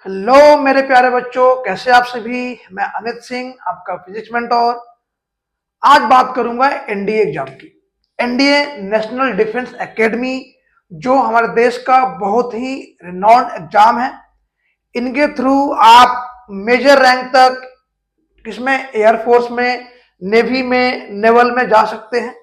Hello मेरे प्यारे बच्चों, कैसे आप सभी। मैं अमित सिंह, आपका फिजिक्स मेंटोर। आज बात करूंगा एनडीए एग्जाम की। एनडीए नेशनल डिफेंस एकेडमी, जो हमारे देश का बहुत ही रिनॉन्ड एग्जाम है। इनके थ्रू आप मेजर रैंक तक किसमें, एयरफोर्स में, नेवी में, नेवल में जा सकते हैं।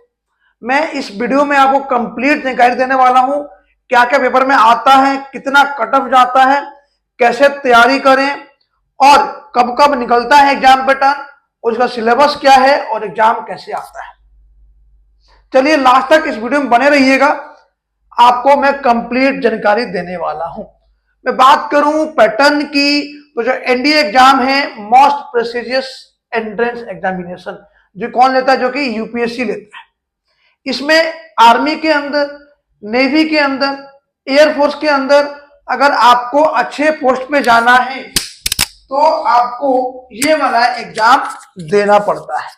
मैं इस वीडियो में आपको कंप्लीट जानकारी देने वाला हूं, क्या क्या पेपर में आता है, कितना कट ऑफ जाता है, कैसे तैयारी करें और कब कब निकलता है एग्जाम पैटर्न और उसका सिलेबस क्या है और एग्जाम कैसे आता है। चलिए लास्ट तक इस वीडियो में बने रहिएगा, आपको मैं कंप्लीट जानकारी देने वाला हूं। मैं बात करूं पैटर्न की, तो जो एनडीए एग्जाम है मोस्ट प्रेस्टिजियस एंट्रेंस एग्जामिनेशन, जो कौन लेता है, जो कि यूपीएससी लेता है। इसमें आर्मी के अंदर, नेवी के अंदर, एयरफोर्स के अंदर अगर आपको अच्छे पोस्ट पे जाना है तो आपको ये वाला एग्जाम देना पड़ता है।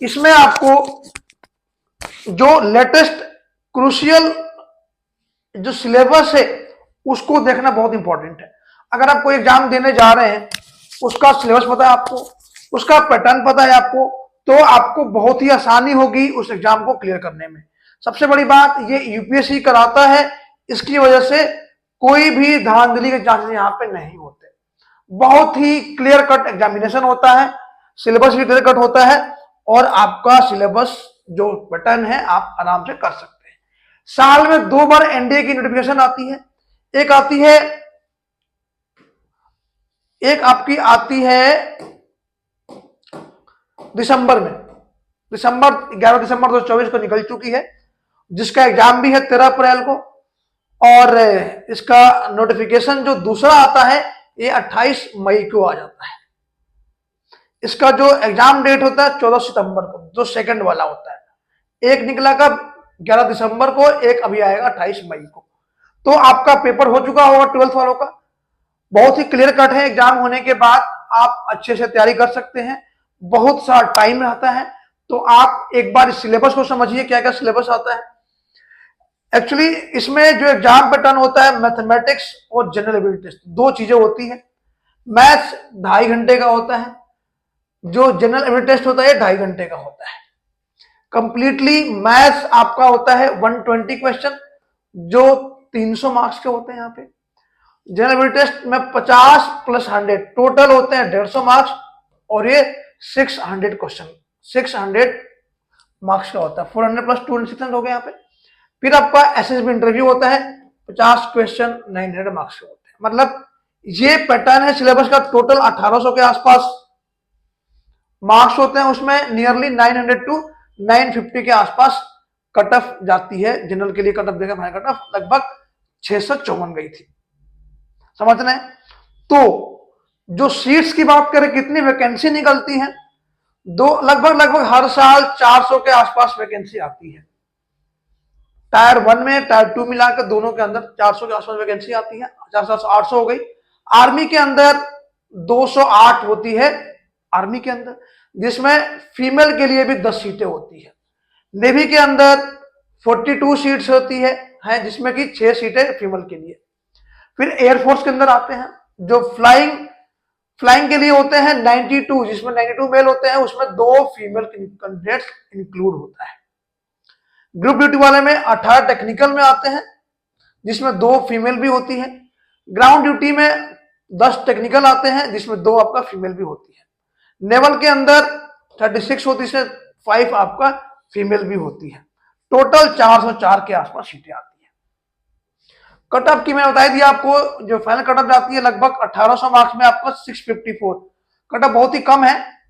इसमें आपको जो लेटेस्ट क्रूशियल जो सिलेबस है उसको देखना बहुत इंपॉर्टेंट है। अगर आप कोई एग्जाम देने जा रहे हैं, उसका सिलेबस पता है आपको, उसका पैटर्न पता है आपको, तो आपको बहुत ही आसानी होगी उस एग्जाम को क्लियर करने में। सबसे बड़ी बात, ये यूपीएससी कराता है, इसकी वजह से कोई भी धांधली के चांसेस यहाँ पे नहीं होते। बहुत ही क्लियर कट एग्जामिनेशन होता है, सिलेबस भी क्लियर कट होता है और आपका सिलेबस जो पैटर्न है आप आराम से कर सकते हैं। साल में 2 बार एनडीए की नोटिफिकेशन आती है। एक आपकी आती है दिसंबर में, 11 दिसंबर 2024 को निकल चुकी है, जिसका एग्जाम भी है 13 अप्रैल को। और इसका नोटिफिकेशन जो दूसरा आता है ये 28 मई को आ जाता है। इसका जो एग्जाम डेट होता है 14 सितंबर को, जो सेकंड वाला होता है। एक निकला कब, 11 दिसंबर को, एक अभी आएगा 28 मई को। तो आपका पेपर हो चुका होगा 12th वालों का। बहुत ही क्लियर कट है, एग्जाम होने के बाद आप अच्छे से तैयारी कर सकते हैं, बहुत सा टाइम रहता है। तो आप एक बार इस सिलेबस को समझिए, क्या क्या सिलेबस आता है। एक्चुअली इसमें जो एग्जाम पैटर्न होता है, मैथमेटिक्स और जनरल एबिलिटी टेस्ट, 2 चीजें होती है। मैथ्स 2.5 घंटे का होता है, जो जनरल एबिलिटी टेस्ट होता है 2.5 घंटे का होता है। कंप्लीटली मैथ्स आपका होता है 120 क्वेश्चन, जो 300 मार्क्स के होते हैं। यहाँ पे जनरल एबिलिटी टेस्ट में 50 + 100 टोटल होते हैं 150 मार्क्स, और ये 600 क्वेश्चन, 600 मार्क्स का होता है। 400 + 200 हो गया यहाँ पे। फिर आपका एसएसबी इंटरव्यू होता है, 50 क्वेश्चन 900 मार्क्स के होते हैं। मतलब ये पैटर्न है सिलेबस का। टोटल 1800 के आसपास मार्क्स होते हैं, उसमें नियरली 900 टू 950 के आसपास कट ऑफ जाती है। जनरल के लिए कट ऑफ देखा, हमारी कट ऑफ लगभग 654 गई थी, समझ रहे हैं। तो जो सीट्स की बात करें, कितनी वैकेंसी निकलती है, लगभग हर साल 400 के आसपास वैकेंसी आती है। टायर 1 में टायर 2 मिलाकर दोनों के अंदर 400 के आसपास वैकेंसी आती है। 800 हो गई। आर्मी के अंदर 208 होती है, आर्मी के अंदर, जिसमें फीमेल के लिए भी 10 सीटें होती है। नेवी के अंदर 42 सीट्स होती है जिसमें कि 6 सीटें फीमेल के लिए। फिर एयरफोर्स के अंदर आते हैं, जो फ्लाइंग के लिए होते हैं 92, जिसमें 92 मेल होते हैं, उसमें 2 फीमेल कैंडिडेट्स इंक्लूड होता है। ग्रुप ड्यूटी वाले में 18 टेक्निकल में आते हैं, जिसमें 2 फीमेल भी होती है। ग्राउंड ड्यूटी में 10 टेक्निकल आते हैं, जिसमें 2 आपका फीमेल भी होती है। नेवल के अंदर 36 होती है, 5 आपका फीमेल भी होती है। टोटल 404 के आसपास सीटें आती है। कट ऑफ की मैंने बताई दी आपको, जो फाइनल कट ऑफ जाती है लगभग 1800 मार्क्स में आपका 654। कट ऑफ बहुत ही कम है।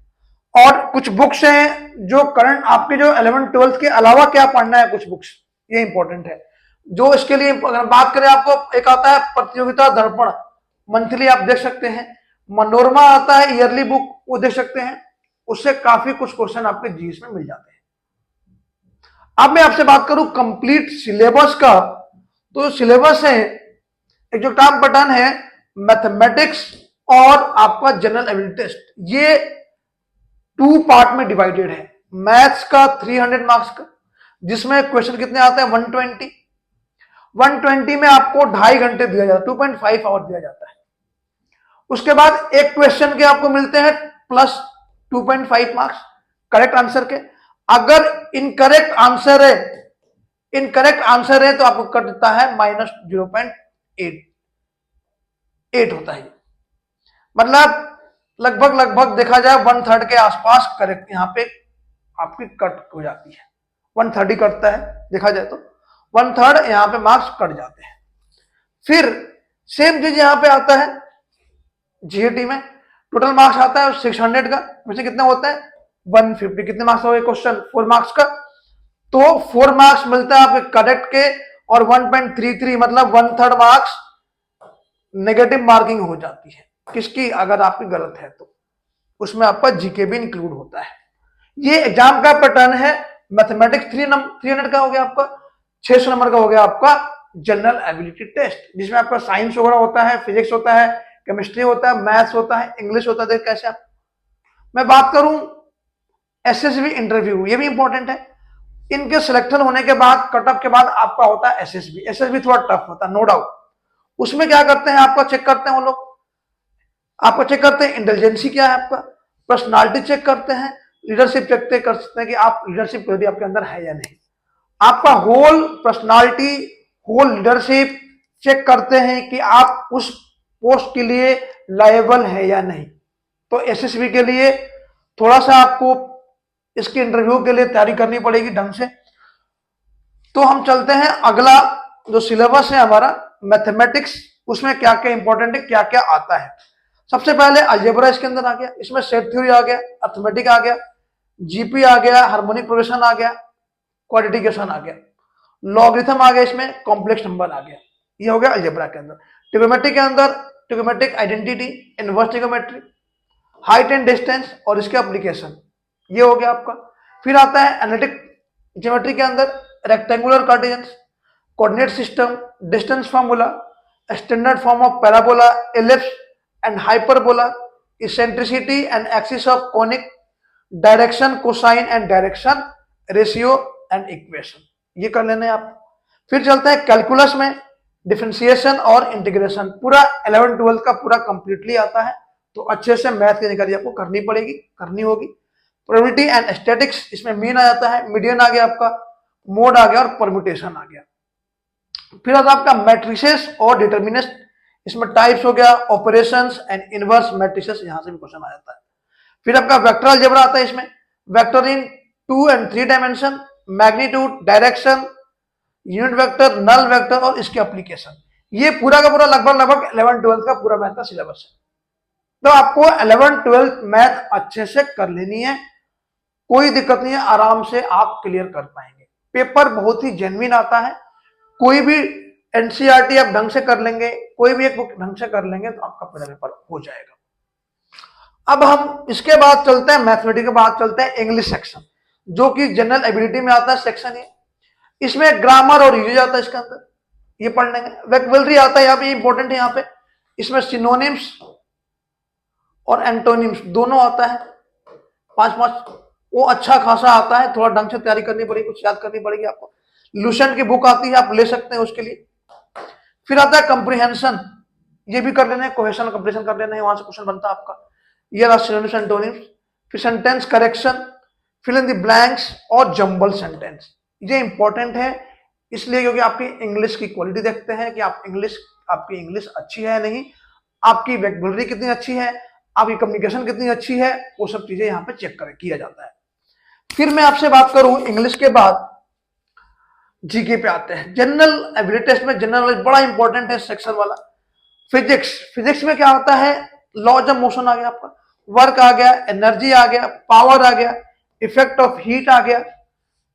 और कुछ बुक्स हैं जो करंट आपके जो 11th 12th के अलावा क्या पढ़ना है, कुछ बुक्स, ये इंपॉर्टेंट है। जो इसके लिए अगर बात करें, आपको एक आता है प्रतियोगिता दर्पण, मंथली आप देख सकते हैं। मनोरमा आता है ईयरली बुक, वो देख सकते हैं। उससे काफी कुछ क्वेश्चन आपके जीएस में मिल जाते हैं। अब मैं आपसे बात करूं कंप्लीट सिलेबस का, तो सिलेबस है, एक जो टर्म पैटर्न है मैथमेटिक्स और आपका जनरल एबिलिटी टेस्ट, ये 2 पार्ट में डिवाइडेड है। मैथ्स का 300 मार्क्स का, जिसमें क्वेश्चन कितने आते हैं 120 में आपको 2.5 घंटे दिया जाता है, 2.5 आवर दिया जाता है। उसके बाद एक क्वेश्चन के आपको मिलते हैं प्लस 2.5 मार्क्स करेक्ट आंसर के। अगर इनकरेक्ट आंसर है तो आपको कटता है -0.8 होता है। मतलब लगभग देखा जाए 1/3 के आसपास करेक्ट यहां पे आपकी कट हो जाती है। 1/3 कटता है देखा जाए तो 1/3 यहां पे मार्क्स कट जाते हैं। फिर सेम चीज यहां पे आता है जीएटी में, टोटल मार्क्स आता है 600 का, वैसे कितना होता है 150। कितने मार्क्स हो गए क्वेश्चन 4 मार्क्स का, तो 4 मार्क्स मिलता है आपके करेक्ट के और 1.33 मतलब 1/3 मार्क्स नेगेटिव मार्किंग हो जाती है किसकी, अगर आपकी गलत है तो उसमें आपका जीके भी इंक्लूड होता है। ये एग्जाम का पैटर्न है। मैथमेटिक्स 300 का हो गया आपका, 600 नंबर का हो गया आपका जनरल एबिलिटी टेस्ट, जिसमें आपका साइंस वगैरह होता है, फिजिक्स होता है, केमिस्ट्री होता है, मैथ्स होता है, इंग्लिश होता है। देख कैसे आप, मैं बात करूं एसएसबी इंटरव्यू, ये भी इंपॉर्टेंट है। इनके सिलेक्शन होने के बाद कटअप के बाद आपका होता है एसएसबी। एसएसबी थोड़ा टफ होता है नो डाउट। उसमें क्या करते हैं, आपका चेक करते हैं वो लोग, आपको चेक करते हैं इंटेलिजेंसी क्या है आपका, पर्सनालिटी चेक करते हैं, लीडरशिप चेक कर सकते हैं कि आप लीडरशिप क्वालिटी आपके अंदर है या नहीं। आपका whole personality, whole leadership check करते हैं कि आप उस पोस्ट के लिए लायबल है या नहीं। तो एसएसबी के लिए थोड़ा सा आपको इसके इंटरव्यू के लिए तैयारी करनी पड़ेगी ढंग से। तो हम चलते हैं अगला जो सिलेबस है हमारा मैथमेटिक्स, उसमें क्या क्या इंपॉर्टेंट है, क्या क्या आता है। सबसे पहले अलजेब्रा इसके अंदर आ गया, इसमें सेट थ्योरी आ गया, अर्थमेटिक आ गया, जीपी आ गया, हार्मोनिक प्रोग्रेशन आ गया, क्वाड्रेटिकेशन आ गया, लॉगरिथम आ गया, इसमें कॉम्प्लेक्स नंबर आ गया। ये हो गया अलजेब्रा के अंदर। ट्रिग्नोमेट्री के अंदर trigonometric identity, inverse trigonometry, height and distance और इसके एप्लीकेशन, ये हो गया आपका। फिर आता है एनालिटिक ज्योमेट्री के अंदर rectangular Cartesian coordinate system, distance formula, standard form of parabola, ellipse and hyperbola, eccentricity and axis of conic, direction cosine and direction ratio and equation, ये कर लेने आप। फिर चलते हैं कैलकुलस में डिफरेंशिएशन और इंटीग्रेशन, पूरा 11-12 का पूरा कंप्लीटली आता है। तो अच्छे से मैथ की जानकारी आपको करनी पड़ेगी, करनी होगी। प्रोबेबिलिटी एंड स्टैटिक्स, इसमें मीन आ जाता है, मीडियन आ गया आपका, मोड आ गया और परम्यूटेशन आ गया। फिर आता है आपका मैट्रिसेस और डिटर्मिनेंट, इसमें टाइप्स हो गया, ऑपरेशंस एंड इनवर्स मैट्रिसेस, यहां से भी क्वेश्चन आ जाता है। फिर आपका वेक्टर अलजेब्रा आता है, इसमें vector in 2 and 3 dimension, magnitude, direction, unit vector, null vector और इसके एप्लीकेशन। ये पूरा का पूरा लगभग 11-12 का पूरा मैथ का सिलेबस है। तो आपको 11-12 मैथ अच्छे से कर लेनी है, कोई दिक्कत नहीं है, आराम से आप क्लियर कर पाएंगे। पेपर बहुत ही जेन्युइन आता है, कोई भी एनसीईआरटी आप ढंग से कर लेंगे, कोई भी एक बुक ढंग से कर लेंगे तो आपका पूरा पेपर हो जाएगा। अब हम इसके बाद चलते हैं मैथमेटिक्स के बाद चलते हैं इंग्लिश सेक्शन, जो कि जनरल एबिलिटी में आता है सेक्शन है। इसमें ग्रामर और यूज आता है इसके अंदर, ये पढ़ लेंगे। वोकैबुलरी आता है यहाँ पे, इंपॉर्टेंट है यहाँ पे। इसमें सिनोनिम्स और एंटोनिम्स दोनों आता है, 5-5, वो अच्छा खासा आता है। थोड़ा ढंग से तैयारी करनी पड़ेगी, कुछ याद करनी पड़ेगी आपको। लूसेंट की बुक आती है, आप ले सकते हैं उसके लिए। फिर आता है कंप्रीहेंशन, ये भी कर लेना है, कोहेशन कंप्रीहेंशन कर लेना है, वहां से क्वेश्चन बनता है आपका। ये रहा सिनोनिम्स एंटोनिम्स। फिर sentence correction, fill in the blanks और जंबल सेंटेंस, ये इंपॉर्टेंट है इसलिए क्योंकि आपकी इंग्लिश की क्वालिटी देखते हैं कि आपकी इंग्लिश अच्छी है नहीं, आपकी वोकैबुलरी कितनी अच्छी है, आपकी कम्युनिकेशन कितनी अच्छी है, वो सब चीजें यहाँ पे चेक किया जाता है। फिर मैं आपसे बात करूं इंग्लिश के बाद जीके पे आते हैं। जनरल एबिलिटी टेस्ट में जनरल नॉलेज बड़ा इंपॉर्टेंट है सेक्शन वाला। फिजिक्स में क्या होता है, लॉज ऑफ मोशन आ गया आपका, वर्क आ गया, एनर्जी आ गया, पावर आ गया, इफेक्ट ऑफ हीट आ गया,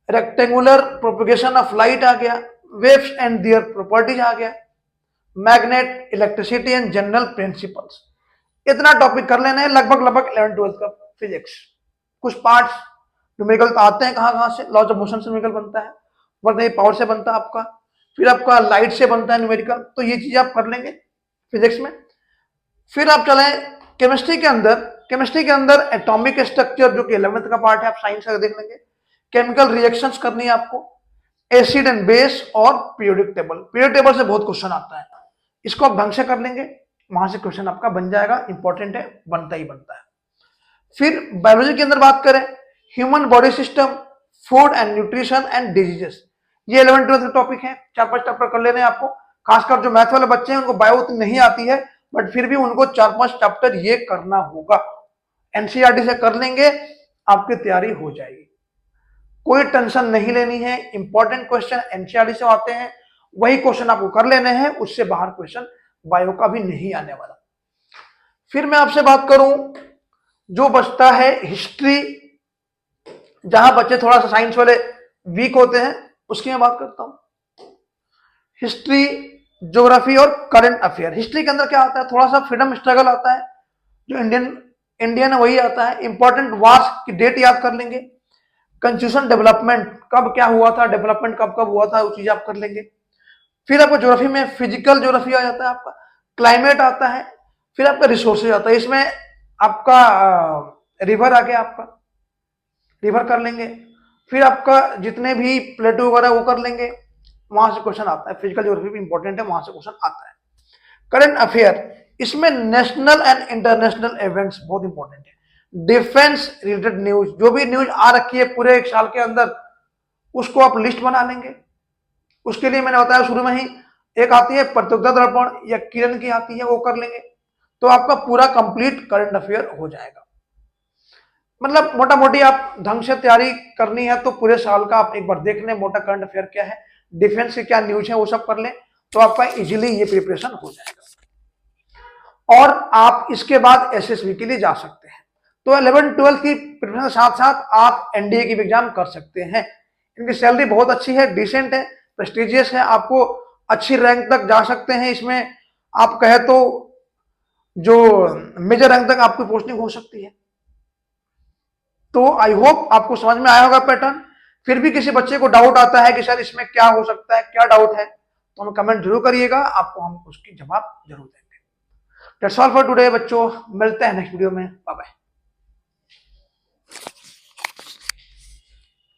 रेक्टेंगुलर प्रोपगेशन ऑफ लाइट आ गया, वेव्स एंड देयर प्रॉपर्टीज आ गया, magnet, electricity and general principles. इतना टॉपिक कर लेना है लगभग 11-12 का फिजिक्स। कुछ पार्ट्स न्यूमेरिकल तो आते हैं, कहां से, लॉज ऑफ मोशन से न्यूमेरिकल बनता है, वर्क नहीं पावर से बनता है आपका, फिर आपका लाइट से बनता है न्यूमेरिकल, तो ये चीजें आप कर लेंगे फिजिक्स में। फिर आप चले केमिस्ट्री के अंदर एटॉमिक स्ट्रक्चर, जो कि 11th का पार्ट है, आप साइंस का देख लेंगे। केमिकल रिएक्शंस करनी है आपको, एसिड एंड बेस और पीरियोडिक टेबल। पीरियोडिक टेबल से बहुत क्वेश्चन आता है, इसको आप ढंग से कर लेंगे। वहां से क्वेश्चन आपका बन जाएगा, इंपॉर्टेंट है, बनता ही बनता है। फिर बायोलॉजी के अंदर बात करें, human body system, food and nutrition and diseases, ये 11th-12th के टॉपिक है, 4-5 चैप्टर कर लेने हैं आपको। खासकर जो मैथ वाले बच्चे हैं उनको बायो उतनी नहीं आती है, बट फिर भी उनको 4-5 चैप्टर ये करना होगा। एनसीईआरटी से कर लेंगे, आपकी तैयारी हो जाएगी, कोई टेंशन नहीं लेनी है। इंपॉर्टेंट क्वेश्चन एनसीईआरटी से आते हैं, वही क्वेश्चन आपको कर लेने हैं, उससे बाहर क्वेश्चन बायो का भी नहीं आने वाला। फिर मैं आपसे बात करूं, जो बचता है हिस्ट्री, जहां बच्चे थोड़ा सा साइंस वाले वीक होते हैं, उसकी मैं बात करता हूं। हिस्ट्री, ज्योग्राफी और करंट अफेयर। हिस्ट्री के अंदर क्या आता है, थोड़ा सा फ्रीडम स्ट्रगल आता है, जो इंडियन है वही आता है। इंपॉर्टेंट वार्स की डेट याद कर लेंगे, कंस्टिट्यूशन डेवलपमेंट कब क्या हुआ था, डेवलपमेंट कब कब हुआ था, वो चीज आप कर लेंगे। फिर आपको ज्योग्राफी में फिजिकल ज्योग्राफी आ जाता है, आपका क्लाइमेट आता है, फिर आपका रिसोर्सेज आता है, इसमें आपका रिवर आ गया, आपका रिवर कर लेंगे। फिर आपका जितने भी प्लेटो वगैरह वो कर लेंगे, वहां से क्वेश्चन आता है। फिजिकल ज्योग्राफी भी इंपॉर्टेंट है, वहां से क्वेश्चन आता है। करंट अफेयर, इसमें नेशनल एंड इंटरनेशनल इवेंट्स बहुत इंपॉर्टेंट है। डिफेंस रिलेटेड न्यूज, जो भी न्यूज आ रखी है पूरे एक साल के अंदर, उसको आप लिस्ट बना लेंगे। उसके लिए मैंने बताया शुरू में ही, एक आती है प्रतियोगिता दर्पण या किरण की आती है, वो कर लेंगे, तो आपका पूरा कंप्लीट करंट अफेयर हो जाएगा। मतलब मोटा मोटी आप ढंग से तैयारी करनी है तो पूरे साल का आप एक बार देख लें, मोटा करंट अफेयर क्या है, डिफेंस के क्या न्यूज है, वो सब कर लें, तो आपका इजीली ये प्रिपरेशन हो जाएगा। और आप इसके बाद एसएसबी के लिए जा सकते हैं। तो 11-12 की प्रिपरेशन साथ साथ आप एनडीए की एग्जाम कर सकते हैं। इनकी सैलरी बहुत अच्छी है, डिसेंट है, प्रेस्टिजियस है, आपको अच्छी रैंक तक जा सकते हैं। इसमें आप कहे तो जो मेजर रैंक तक आपकी पोस्टिंग हो सकती है। तो आई होप आपको समझ में आया होगा पैटर्न। फिर भी किसी बच्चे को डाउट आता है कि सर इसमें क्या हो सकता है, क्या डाउट है, तो हमें कमेंट जरूर करिएगा, आपको हम उसकी जवाब जरूर देंगे। दैट्स ऑल फॉर टुडे बच्चों, मिलते हैं नेक्स्ट वीडियो में, बाय बाय।